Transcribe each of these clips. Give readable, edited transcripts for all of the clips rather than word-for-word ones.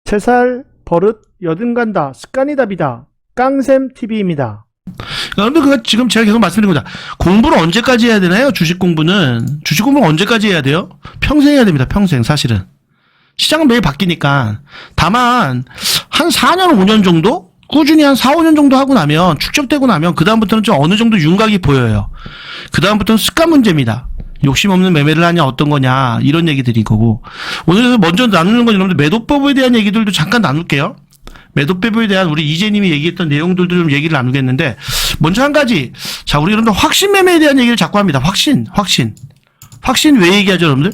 채살, 버릇, 여든간다, 습관이 답이다. 깡샘TV입니다. 여러분들, 그거 지금 제가 계속 말씀드린 거다. 공부를 언제까지 해야 되나요? 주식 공부는 언제까지 해야 돼요? 평생 해야 됩니다. 평생, 사실은. 시장은 매일 바뀌니까. 다만, 한 4년, 5년 정도? 꾸준히 한 4, 5년 정도 하고 나면, 축적되고 나면, 그다음부터는 좀 어느 정도 윤곽이 보여요. 그다음부터는 습관 문제입니다. 욕심 없는 매매를 하냐, 어떤 거냐, 이런 얘기들인 거고. 오늘 먼저 나누는 건 여러분들 매도법에 대한 얘기들도 잠깐 나눌게요. 매도법에 대한 우리 이재님이 얘기했던 내용들도 좀 얘기를 나누겠는데, 먼저 한 가지. 자, 우리 여러분들 확신 매매에 대한 얘기를 자꾸 합니다. 확신. 확신 왜 얘기하죠, 여러분들?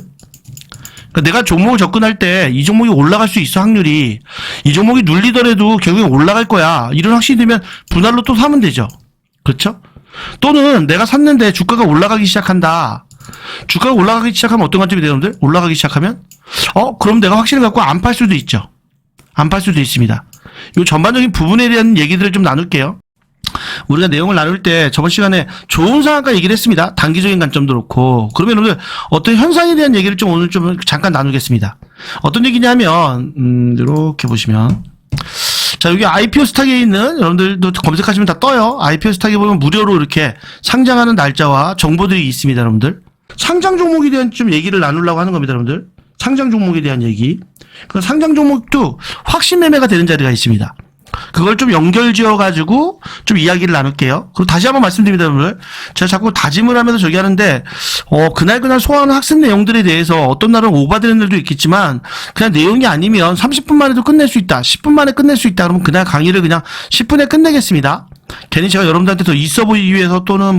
그러니까 내가 종목을 접근할 때 이 종목이 올라갈 수 있어, 확률이. 이 종목이 눌리더라도 결국엔 올라갈 거야. 이런 확신이 들면 분할로 또 사면 되죠. 그렇죠? 또는 내가 샀는데 주가가 올라가기 시작한다. 주가가 올라가기 시작하면 어떤 관점이 돼요, 여러분들? 올라가기 시작하면? 그럼 내가 확신을 갖고 안 팔 수도 있죠. 안 팔 수도 있습니다. 이 전반적인 부분에 대한 얘기들을 좀 나눌게요. 우리가 내용을 나눌 때 저번 시간에 좋은 상한가 얘기를 했습니다. 단기적인 관점도 그렇고. 그러면 여러분들 어떤 현상에 대한 얘기를 좀 오늘 좀 잠깐 나누겠습니다. 어떤 얘기냐면 이렇게 보시면, 자, 여기 IPO 스탁에 있는, 여러분들도 검색하시면 다 떠요. IPO 스탁에 보면 무료로 이렇게 상장하는 날짜와 정보들이 있습니다, 여러분들. 상장 종목에 대한 좀 얘기를 나누려고 하는 겁니다, 여러분들. 상장 종목에 대한 얘기. 그 상장 종목도 확신 매매가 되는 자리가 있습니다. 그걸 좀 연결 지어가지고 좀 이야기를 나눌게요. 그리고 다시 한번 말씀드립니다, 여러분들. 제가 자꾸 다짐을 하면서 저기 하는데, 그날 소화하는 학습 내용들에 대해서 어떤 날은 오바되는 날도 있겠지만, 그냥 내용이 아니면 30분 만에도 끝낼 수 있다. 10분 만에 끝낼 수 있다. 그러면 그날 강의를 그냥 10분에 끝내겠습니다. 괜히 제가 여러분들한테 더 있어 보이기 위해서 또는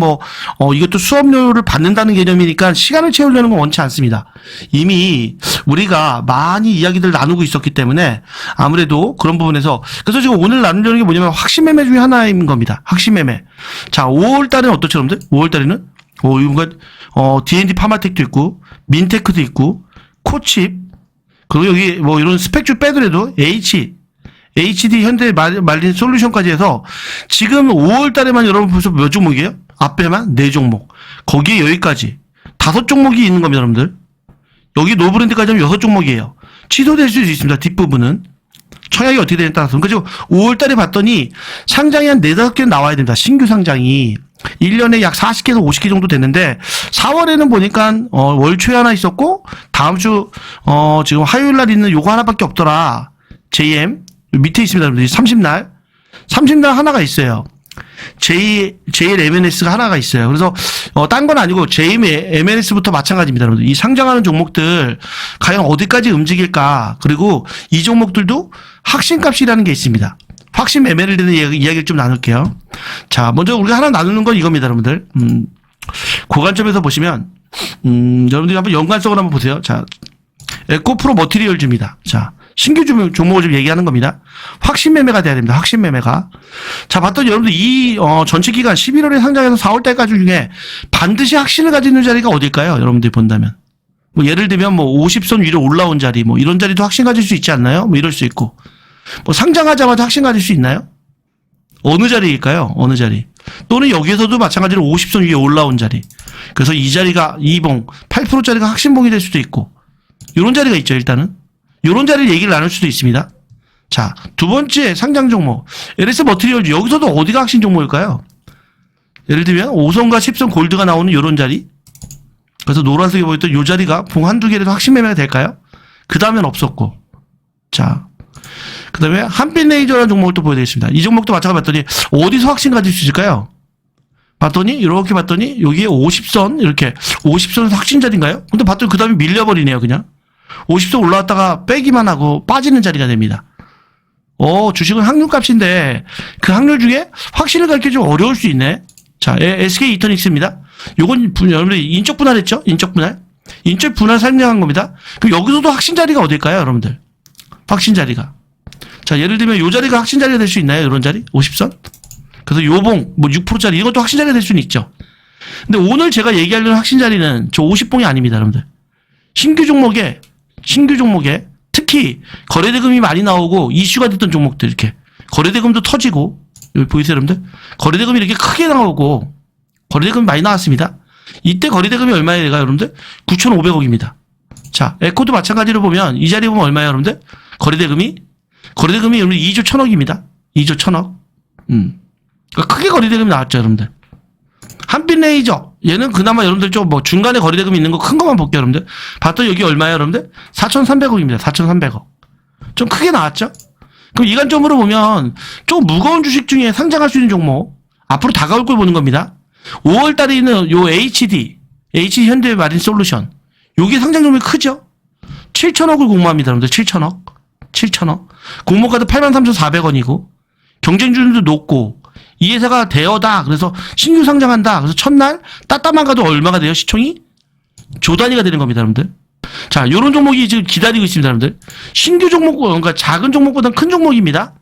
이것도 수업료를 받는다는 개념이니까 시간을 채우려는 건 원치 않습니다. 이미 우리가 많이 이야기들 나누고 있었기 때문에 아무래도 그런 부분에서, 그래서 지금 오늘 나누려는 게 뭐냐면 확신 매매 중에 하나인 겁니다. 확신 매매. 자, 5월 달에는 어떻죠, 여러분들? 5월 달에는? D&D 파마텍도 있고, 민테크도 있고, 코칩, 그리고 여기 이런 스펙 빼더라도 HD 현대 말린 솔루션까지 해서 지금 5월 달에만 여러분 벌써 몇 종목이에요? 앞에만 4종목. 거기에 여기까지 5종목이 있는 겁니다, 여러분들. 여기 노브랜드까지 하면 6종목이에요. 취소될 수 있습니다, 뒷부분은. 청약이 어떻게 되냐에 따라서. 그래서 5월 달에 봤더니 상장이 한 4-5개 나와야 됩니다. 신규 상장이. 1년에 약 40개에서 50개 정도 됐는데 4월에는 보니까 월초에 하나 있었고 다음 주 지금 화요일 날 있는 요거 하나밖에 없더라. JM 밑에 있습니다, 여러분들. 30날 하나가 있어요. JLMNS가 하나가 있어요. 그래서 딴 건 아니고 JMNS부터 마찬가지입니다, 여러분들. 이 상장하는 종목들 과연 어디까지 움직일까? 그리고 이 종목들도 확신값이라는 게 있습니다. 확신 매매를 되는 이야기를 좀 나눌게요. 자, 먼저 우리가 하나 나누는 건 이겁니다, 여러분들. 그 관점에서 보시면 여러분들이 한번 연관성을 한번 보세요. 자, 에코프로 머티리얼즈입니다. 자, 신규 종목을 좀 얘기하는 겁니다. 확신 매매가 돼야 됩니다. 확신 매매가. 자, 봤더니 여러분들 이 전체 기간 11월에 상장해서 4월 달까지 중에 반드시 확신을 가지는 자리가 어딜까요? 여러분들이 본다면. 예를 들면 50선 위로 올라온 자리, 이런 자리도 확신 가질 수 있지 않나요? 이럴 수 있고. 상장하자마자 확신 가질 수 있나요? 어느 자리일까요? 어느 자리? 또는 여기에서도 마찬가지로 50선 위에 올라온 자리. 그래서 이 자리가 2봉, 8%짜리가 확신봉이 될 수도 있고. 이런 자리가 있죠, 일단은. 이런 자리를 얘기를 나눌 수도 있습니다. 자, 두 번째 상장 종목. LS 머티리얼즈. 여기서도 어디가 확신 종목일까요? 예를 들면 5선과 10선 골드가 나오는 이런 자리. 그래서 노란색에 보였던 이 자리가 봉 한두 개라도 확신 매매가 될까요? 그 다음엔 없었고. 자, 그 다음에 한빛 레이저라는 종목을 또 보여드리겠습니다. 이 종목도 마찬가지 봤더니 어디서 확신 가질 수 있을까요? 봤더니 이렇게 봤더니 여기에 50선 이렇게 50선은 확신 자리인가요? 근데 봤더니 그 다음에 밀려버리네요, 그냥. 50선 올라왔다가 빼기만 하고 빠지는 자리가 됩니다. 주식은 확률값인데 그 확률 중에 확신을 갖기 좀 어려울 수 있네. 자, SK 이터닉스입니다. 요건 여러분들 인적 분할했죠? 인적 분할 설명한 겁니다. 그럼 여기서도 확신 자리가 어딜까요, 여러분들? 확신 자리가. 자, 예를 들면 요 자리가 확신 자리가 될 수 있나요? 이런 자리? 50선? 그래서 요봉 6%짜리 이것도 확신 자리가 될 수는 있죠. 근데 오늘 제가 얘기하려는 확신 자리는 저 50봉이 아닙니다, 여러분들. 신규 종목에 특히 거래대금이 많이 나오고 이슈가 됐던 종목들, 이렇게 거래대금도 터지고, 여기 보이세요, 여러분들? 거래대금이 이렇게 크게 나오고 거래대금이 많이 나왔습니다. 이때 거래대금이 얼마예요, 여러분들? 9,500억입니다. 자, 에코도 마찬가지로 보면 이 자리 보면 얼마예요, 여러분들? 거래대금이 거래대금이 여러분 2조 1,000억입니다. 2조 1,000억. 그러니까 크게 거래대금이 나왔죠, 여러분들. 한빛레이저. 얘는 그나마 여러분들 좀 뭐 중간에 거래대금이 있는 거 큰 것만 볼게요, 여러분들. 봤더니 여기 얼마예요, 여러분들? 4,300억입니다. 4,300억. 좀 크게 나왔죠? 그럼 이관점으로 보면 좀 무거운 주식 중에 상장할 수 있는 종목, 앞으로 다가올 걸 보는 겁니다. 5월 달에 있는 요 HD 현대 마린 솔루션. 요게 상장 종목이 크죠? 7,000억을 공모합니다, 여러분들. 7,000억. 공모가도 83,400원이고, 경쟁률도 높고, 이 회사가 대여다. 그래서 신규 상장한다. 그래서 첫날 따따만 가도 얼마가 돼요? 시총이? 조 단위가 되는 겁니다, 여러분들. 자, 요런 종목이 지금 기다리고 있습니다, 여러분들. 신규 종목, 그러니까 작은 종목보다는 큰 종목입니다.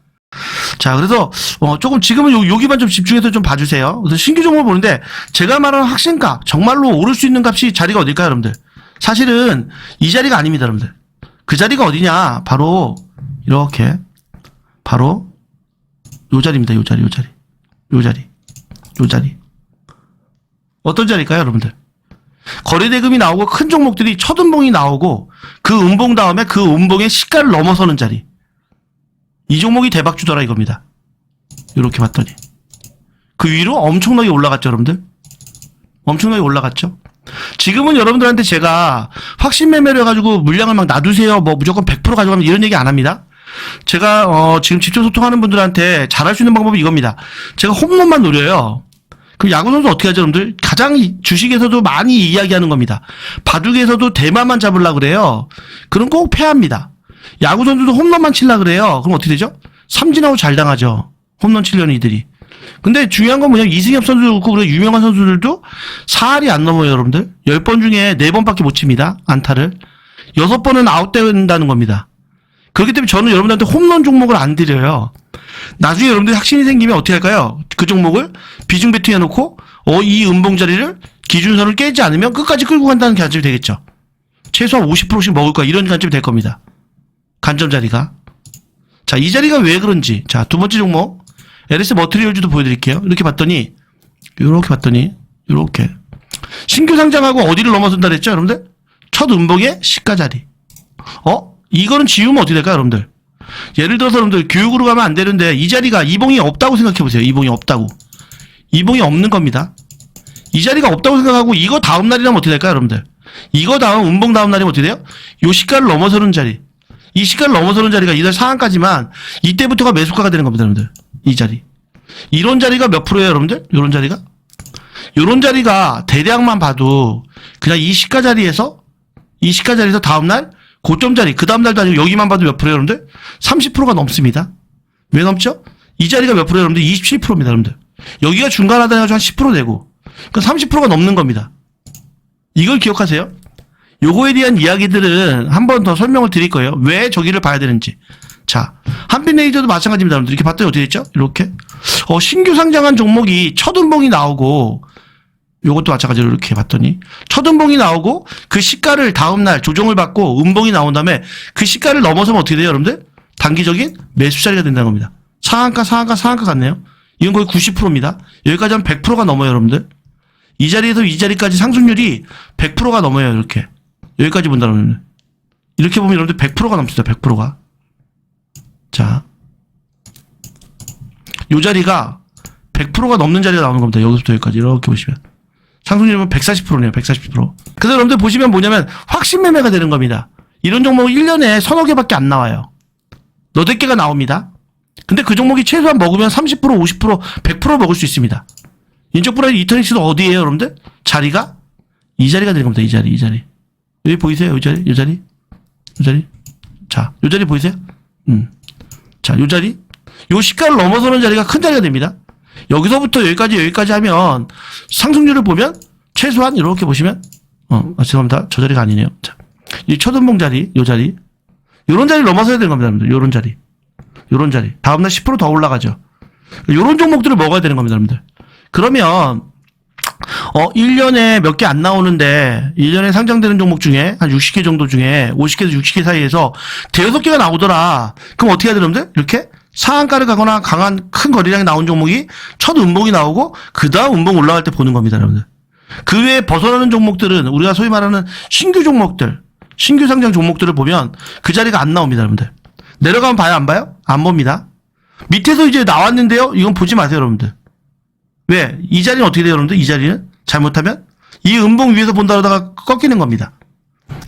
자, 그래서 조금 지금은 여기만 좀 집중해서 좀 봐주세요. 그래서 신규 종목을 보는데 제가 말하는 확신가, 정말로 오를 수 있는 값이 자리가 어딜까요, 여러분들? 사실은 이 자리가 아닙니다, 여러분들. 그 자리가 어디냐? 바로 이렇게 바로 요 자리입니다. 요 자리. 어떤 자리일까요, 여러분들? 거래대금이 나오고 큰 종목들이 첫 음봉이 나오고 그 음봉 다음에 그 음봉의 시가를 넘어서는 자리. 이 종목이 대박 주더라 이겁니다. 이렇게 봤더니 그 위로 엄청나게 올라갔죠, 여러분들. 엄청나게 올라갔죠. 지금은 여러분들한테 제가 확신 매매를 해가지고 물량을 막 놔두세요, 뭐 무조건 100% 가져가면 이런 얘기 안 합니다. 제가 지금 직접 소통하는 분들한테 잘할 수 있는 방법이 이겁니다. 제가 홈런만 노려요. 그럼 야구 선수 어떻게 하죠, 여러분들? 가장 주식에서도 많이 이야기하는 겁니다. 바둑에서도 대만만 잡으려고 그래요. 그럼 꼭 패합니다. 야구 선수도 홈런만 치려고 그래요. 그럼 어떻게 되죠? 삼진아웃 잘 당하죠. 홈런 치려는 이들이. 근데 중요한 건 뭐냐면 이승엽 선수도 그렇고 그리고 유명한 선수들도 4할이 안 넘어요, 여러분들. 10번 중에 4번밖에 못 칩니다. 안타를. 6번은 아웃된다는 겁니다. 그렇기 때문에 저는 여러분들한테 홈런 종목을 안 드려요. 나중에 여러분들 확신이 생기면 어떻게 할까요? 그 종목을 비중 배팅 해놓고 이 음봉 자리를 기준선을 깨지 않으면 끝까지 끌고 간다는 관점이 되겠죠. 최소한 50%씩 먹을 거야. 이런 관점이 될 겁니다. 관점 자리가. 자, 이 자리가 왜 그런지. 자, 두 번째 종목 LS 머티리얼즈도 보여드릴게요. 이렇게 봤더니 이렇게 신규 상장하고 어디를 넘어선다 그랬죠, 여러분들? 첫 음봉의 시가 자리. 이거는 지우면 어떻게 될까요, 여러분들? 예를 들어서 여러분들 교육으로 가면 안 되는데 이 자리가 이봉이 없다고 생각해보세요. 이봉이 없다고. 이봉이 없는 겁니다. 이 자리가 없다고 생각하고 이거 다음 날이라면 어떻게 될까요, 여러분들? 이거 다음 음봉 다음 날이면 어떻게 돼요? 요 시가를 넘어서는 자리. 이 시가를 넘어서는 자리가 이달 상한까지만 이때부터가 매수가가 되는 겁니다, 여러분들. 이 자리. 이런 자리가 몇 프로예요, 여러분들? 요런 자리가 대략만 봐도 그냥 이 시가 자리에서 다음 날 고점 자리, 그 다음 날도 아니고 여기만 봐도 몇 프로예요, 여러분들? 30%가 넘습니다. 왜 넘죠? 이 자리가 몇 프로예요, 여러분들? 27%입니다, 여러분들. 여기가 중간 하단에 가지고 한 10% 되고, 그 30%가 넘는 겁니다. 이걸 기억하세요. 요거에 대한 이야기들은 한 번 더 설명을 드릴 거예요. 왜 저기를 봐야 되는지. 자, 한빛레이저도 마찬가지입니다, 여러분들. 이렇게 봤더니 어떻게 됐죠? 이렇게. 신규 상장한 종목이 첫 음봉이 나오고, 요것도 마찬가지로 이렇게 봤더니 첫 음봉이 나오고 그 시가를 다음날 조정을 받고 음봉이 나온 다음에 그 시가를 넘어서면 어떻게 돼요, 여러분들? 단기적인 매수 자리가 된다는 겁니다. 상한가 같네요. 이건 거의 90%입니다. 여기까지 하면 100%가 넘어요, 여러분들. 이 자리에서 이 자리까지 상승률이 100%가 넘어요, 이렇게. 여기까지 본다면. 이렇게 보면 여러분들 100%가 넘습니다, 100%가. 자. 요 자리가 100%가 넘는 자리가 나오는 겁니다. 여기서부터 여기까지. 이렇게 보시면. 상승률은 140%네요, 140%. 그래서 여러분들 보시면 뭐냐면 확신 매매가 되는 겁니다. 이런 종목은 1년에 서너 개밖에 안 나와요. 너댓 개가 나옵니다. 근데 그 종목이 최소한 먹으면 30%, 50%, 100% 먹을 수 있습니다. 인적 브라이드 이터닉스도 어디예요, 여러분들? 자리가? 이 자리가 되는 겁니다, 이 자리. 여기 보이세요? 이 자리? 자, 요 자리 보이세요? 자, 요 자리? 요 시가를 넘어서는 자리가 큰 자리가 됩니다. 여기서부터 여기까지 하면 상승률을 보면 최소한 이렇게 보시면 죄송합니다. 저 자리가 아니네요. 자, 이 초등봉 자리, 요 자리. 요런 자리 넘어서야 되는 겁니다, 여러분들. 요런 자리. 다음날 10% 더 올라가죠. 요런 종목들을 먹어야 되는 겁니다, 여러분들. 그러면 1년에 몇 개 안 나오는데 1년에 상장되는 종목 중에 한 60개 정도 중에 50개에서 60개 사이에서 대여섯 개가 나오더라. 그럼 어떻게 해야 돼요, 여러분들? 이렇게 상한가를 가거나 강한 큰 거래량이 나온 종목이 첫 음봉이 나오고 그 다음 음봉 올라갈 때 보는 겁니다, 여러분들. 그 외에 벗어나는 종목들은 우리가 소위 말하는 신규 종목들, 신규 상장 종목들을 보면 그 자리가 안 나옵니다, 여러분들. 내려가면 봐요, 안 봐요? 안 봅니다. 밑에서 이제 나왔는데요? 이건 보지 마세요, 여러분들. 왜? 이 자리는 어떻게 돼요, 여러분들? 이 자리는? 잘못하면? 이 음봉 위에서 본다 그러다가 꺾이는 겁니다.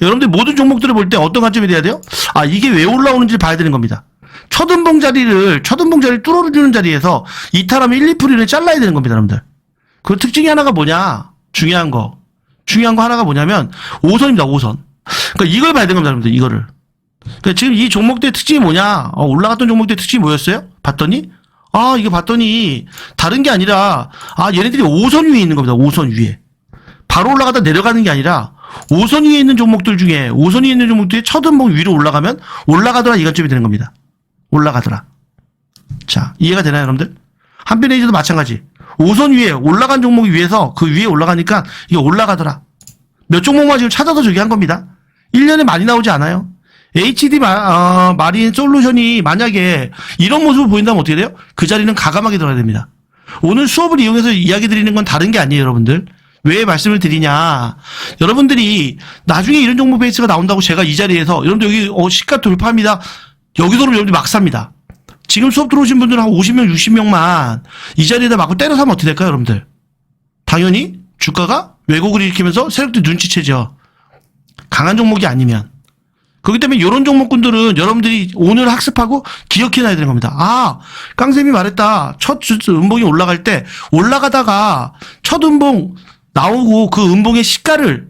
여러분들 모든 종목들을 볼 때 어떤 관점이 돼야 돼요? 아, 이게 왜 올라오는지 봐야 되는 겁니다. 첫 음봉 자리를 뚫어주는 자리에서 이탈하면 1, 2%를 잘라야 되는 겁니다, 여러분들. 그 특징이 하나가 뭐냐? 중요한 거 하나가 뭐냐면 5선입니다, 5선. 그러니까 이걸 봐야 되는 겁니다, 여러분들, 이거를. 그러니까 지금 이 종목들의 특징이 뭐냐? 올라갔던 종목들의 특징이 뭐였어요? 봤더니 이거 봤더니 다른 게 아니라 얘네들이 5선 위에 있는 겁니다. 5선 위에. 바로 올라가다 내려가는 게 아니라 5선 위에 있는 종목들 중에 5선 위에 있는 종목들이 첫 음봉 위로 올라가면 올라가더라, 이 관점이 되는 겁니다. 올라가더라. 자, 이해가 되나요, 여러분들? 한빛레이저도 마찬가지. 5선 위에 올라간 종목이 위에서 그 위에 올라가니까 이게 올라가더라. 몇 종목만 지금 찾아서 저기 한 겁니다. 1년에 많이 나오지 않아요. HD 마린 솔루션이 만약에 이런 모습을 보인다면 어떻게 돼요? 그 자리는 가감하게 들어야 됩니다. 오늘 수업을 이용해서 이야기 드리는 건 다른 게 아니에요, 여러분들. 왜 말씀을 드리냐? 여러분들이 나중에 이런 종목 베이스가 나온다고 제가 이 자리에서 여러분들 여기 시가 돌파합니다. 여기서는 여러분들 막 삽니다. 지금 수업 들어오신 분들은 한 50명, 60명만 이 자리에다 맞고 때려 사면 어떻게 될까요, 여러분들? 당연히 주가가 왜곡을 일으키면서 세력들 눈치채죠. 강한 종목이 아니면. 그렇기 때문에 이런 종목군들은 여러분들이 오늘 학습하고 기억해놔야 되는 겁니다. 깡쌤이 말했다. 첫 음봉이 올라갈 때 올라가다가 첫 음봉 나오고 그 음봉의 시가를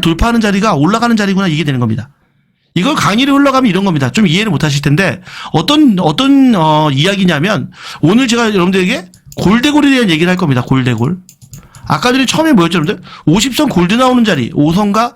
돌파하는 자리가 올라가는 자리구나, 이게 되는 겁니다. 이걸 강의를 흘러가면 이런 겁니다. 좀 이해를 못 하실 텐데 어떤 이야기냐면 오늘 제가 여러분들에게 골대골에 대한 얘기를 할 겁니다. 골대골. 아까 전에 처음에 뭐였죠, 여러분들? 50선 골드 나오는 자리, 5선과